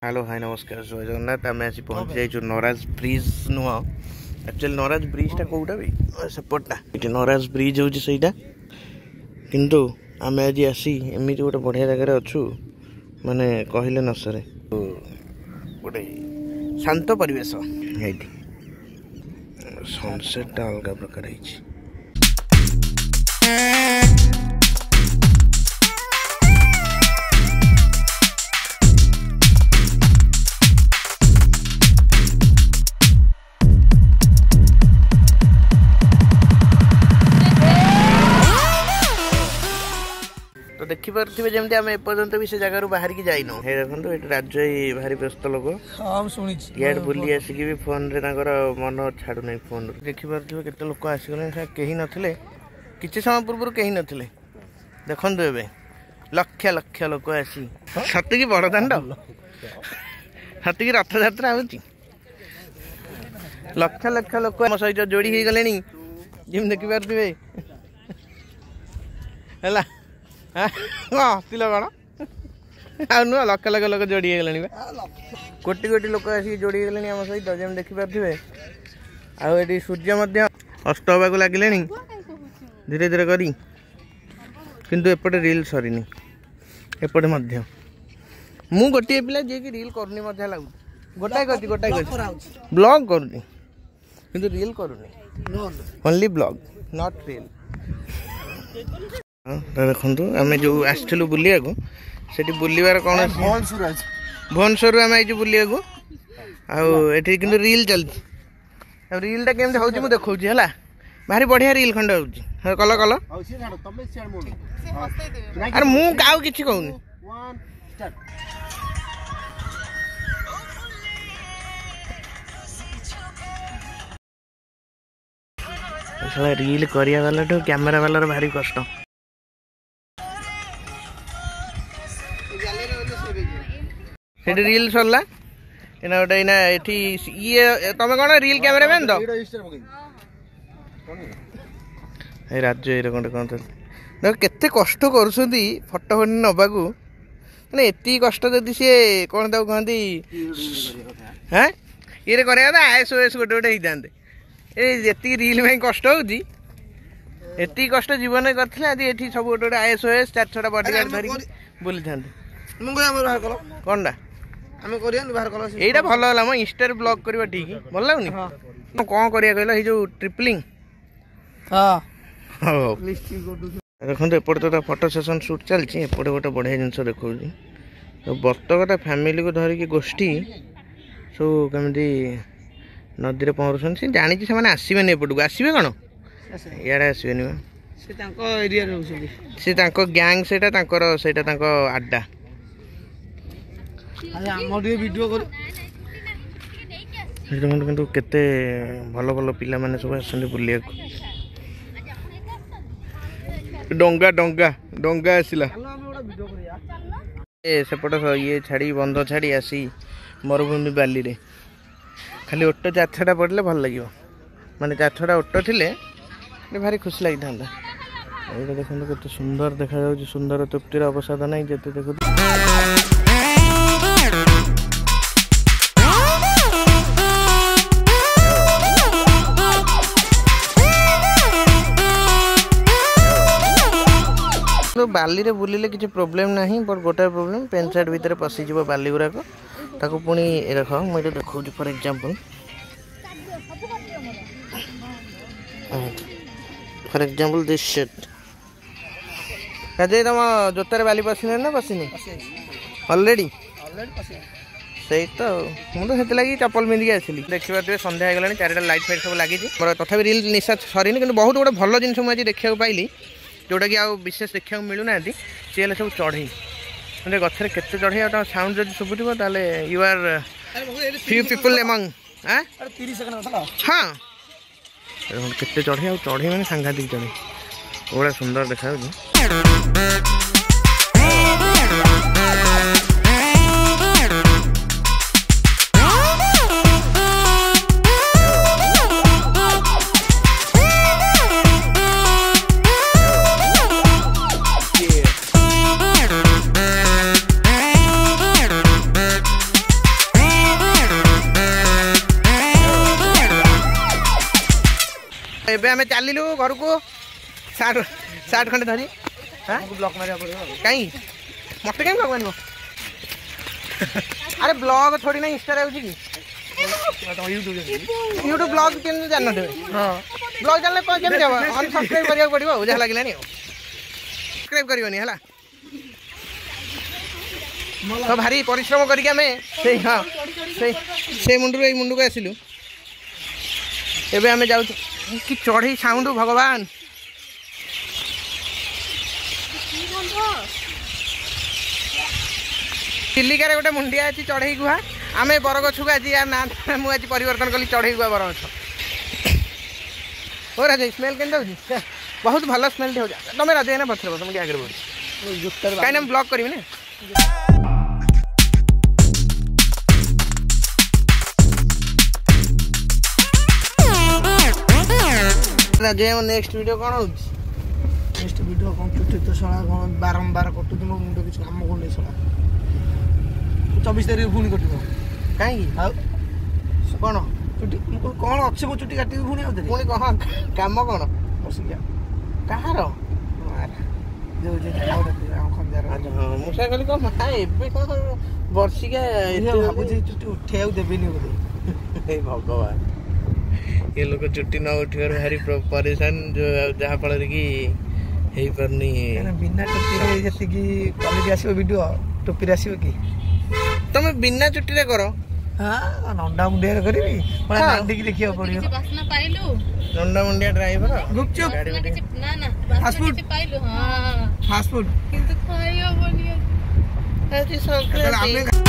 Hello hi नमस्कार जय जगन्नाथ आम आसी पहुँची जाइए नराज ब्रिज नुह एक्चुअली नराज ब्रिजटा कौटा भी सेपटा ये नराज ब्रिज हूँ सहीटा किंतु आम आज आसी एमती गोटे बढ़िया जगार अच्छु माने कहले न सरे गोटे शांत परिवेश सनसेटा अलग प्रकार है। तो देखिपे जमी आम एपर्तंत भी से जगार बाहर की जाइन देखो ये राज्य भारी व्यस्त लोक इड बुली आसिक भी फोन रे मन छाड़ू ना फोन देखिपे केते लोक आसीगले कहीं नथिले किछि समय पूर्व कहीं नथिले देखु ए लक्ष लक्ष लोक आसी सतकी बड़दाण्ड सतकी रथ यात्रा हो लक्ष लक्ष लोक आम सहित जोड़ी हो गले जिम देखिपे है हस्तिल कौन आ नुह लक्ष लक्ष लोक जोड़ी गले कोटी कोटी लोक आसिक जोड़ी गले आम सहित जमी देखिपे आदि सूर्य अस्त होगा लगे धीरे धीरे करी किंतु एपटे रील सरीनी एपटे मध्य मु गोटे पिला जे कि रील करनी मजा लागु गोटाए करती ब्लॉग करूनी किंतु रील करूनी ओनली ब्लॉग नॉट रील। देखो आम जो आसलु बुलिया को सेठी बुलिबार कौन भुवनेश्वर आम आई बुलिया को आठी कि रील चलती रीलटा केमती हूँ मुझे देखा है भारी बढ़िया रील खंडे हो कल कल अरे मु आउ किछि कहूनी रील करिया वाला कैमेरा वाला भारी कष्ट सेठी रील सरला एना गोटे एना एठी ये तमे कोन रील कैमरा मैन दो ए राज्य ये कोन कोन देख केते कष्ट करछुंदी फोटो फोन नबाकू माने एती कष्ट जदी से कोन दाउ कहंदी हैं ये करे दा आईएसओएस गोटे गोटे ही दांदे ए जेती रील में कष्ट होउजी एती कष्ट जीवन में करथिले आदि एठी सब गोटे गोटे आईएसओएस चार छोटा बॉडीगार्ड धरि बोली थांदे मुंगो हम बाहर कलो कोनडा हमें करियन बाहर कलो एटा भलो होला म इंस्टा ब्लॉग करबा ठीक भल लागुनी हां कोन करिया कहला हे जो ट्रिपलिंग हां हो देखो एपटे तो फोटो सेशन शूट चलती एपटे गोटे बढ़िया जिनस देखा तो बतकटा फैमिली को धरिकी गोष्ठी सब कमी नदी में पहरुन सी जानी से आसबे एपटू आसबे कौन इे आसबे सी गैंग से आड्डा केते भल भल पिला माने सब आसते बुलिया डंगा डंगा डंगा आसला सेपट ये छाड़ी बंध छाड़ी आसी मरुभूमि बाली रे खाली ओटो चार छटा पड़े भल लगे माने चार छटा ओटो थिले भारी खुशी लगी था ये देखो केते सुंदर देखा जाउछि सुंदर तृप्तिर अवसाद नहीं जते देखो तो बाली रे बुलिले किसी प्रोब्लेम नहीं बट गोटे प्रोब्लेम पेन साइड भितर पशिज बाली गुराक ताको पुणी देख मुझे देखा फॉर एग्जांपल दिस सेट तुम जोतार बाली पशिने ना पशिनी ऑलरेडी से तो मुझे लगी चप्पल पिंधिकी आसली देखिए सन्ध्या हो गला 4टा लाइट फाइट सब लगी तथा रील निशा सरीनी कि बहुत गोटे भल जिन मुझे देखा पाइली जोटा कि आउ विशेष देखा मिलूना सी सब चढ़ई मतलब गचर केते चढ़ई आ साउंड जब शुभुव ताले you are few people among हाँ केते चढ़ई आ चढ़ई मैंने सांघातिक चढ़ई बड़ा सुंदर देखा ଏବେ ଆମେ ଚାଲିଲୁ ଘରକୁ ସାର୍ଟ ଖଣ୍ଡେ ଧରି ବ୍ଲକ୍ ମାରିବାକୁ ପଡ଼ିବ କାଇଁ ମତେ କାଇଁ ବ୍ଲକ୍ ମାରିବ ଆରେ ବ୍ଲଗ ଥୋଡ଼ି ନା ଇନଷ୍ଟାରେ ହେଉଛି କି ୟୁଟ୍ୟୁବ ବ୍ଲଗ କେମିତି ଜାଣିନଥିବେ ବ୍ଲଗ ଜାଣିଲେ କ'ଣ କେମିତି ହେବ ଅନସବସ୍କ୍ରାଇବ୍ କରିବାକୁ ପଡ଼ିବ ଆଉ ଯାହା ଲାଗିଲାନି ଆଉ ସବସ୍କ୍ରାଇବ୍ କରିବନି ହେଲା ତ ଭାରି ପରିଶ୍ରମ କରିକି ଆମେ ସେଇ ହଁ ସେଇ ମୁଣ୍ଡରୁ ଏଇ ମୁଣ୍ଡକୁ ଆସିଲୁ ଏବେ ଆମେ ଯାଉଛୁ କି ଚଢ଼େଇ ସାଉଣ୍ଡ ଭଗବାନ ଚିଲିକାରେ ଗୋଟେ ମୁଣ୍ଡିଆ ଅଛି ଚଢ଼େଇ ଗୁହା ଆମେ ବରଗଛକୁ ଆଜି ନା ମୁଁ ଆଜି ପରିବର୍ତ୍ତନ କଲି ଚଢ଼େଇ ଗୁହା ବରଗଛ ଓ ରାଜା ସ୍ମେଲ୍ କେମିତି ହେଉଛି ବହୁତ ଭଲ ସ୍ମେଲ୍ଟି ହେଉଛି ତମେ ରାଜା ଏଇନା ପଛରେ ତମେ ଟିକେ ଆଗରେ ବଢ଼ି କାହିଁକି ମୁଁ ବ୍ଲକ୍ କରିବି ନା ରାଜା ନେକ୍ସଟ ଭିଡ଼ିଓ କ'ଣ ହେଉଛି ନେକ୍ସଟ ଭିଡ଼ିଓ କ'ଣ ଚୁଟି ତ ଶଳା କ'ଣ ବାରମ୍ବାର କଟୁଛି ମୋ ମୁଣ୍ଡ କିଛି କାମ କରୁନି ଶଳା 24 ତାରିଖ ପୁଣି କଟିବ କାହିଁକି ଆଉ କ'ଣ ଚୁଟି କ'ଣ ଅଛି ମୋ ଚୁଟି କାଟିବି ପୁଣି ଆଉ ପୁଣି କ'ଣ କାମ କ'ଣ ବସିକି କାହାର ମୁଁ ସେ କହିଲି କ'ଣ ଏବେ କ'ଣ ବର୍ଷିକା ଭାବୁଛି ଚୁଟି ଉଠେଇବାକୁ ଦେବିନି ବୋଧେ ଏ ଭଗବାନ ଏ ଲୋକ ଚୁଟି ନ ଉଠିବାରୁ ଭାରି ପରେଶାନ ଯାହାଫଳରେ କି ହେଇପାରୁନି ବିନା ଟୋପିରେ ଯେତିକି କ୍ୱାଲିଟି ଆସିବ ଭିଡ଼ିଓ ଟୋପିରେ ଆସିବ କି ତମେ ବିନା ଚୁଟିରେ କର ନଣ୍ଡା ମୁଣ୍ଡିଆରେ କରିବି ନାଣ୍ଡିକି ଦେଖିବାକୁ ପଡ଼ିବ ନଣ୍ଡା ମୁଣ୍ଡିଆ ଡ୍ରାଇଭର ଗୁପଚୁପ ଫାଷ୍ଟଫୁଡ କିନ୍ତୁ ଖାଇ ହବନି ଆଜି ସକାଳେ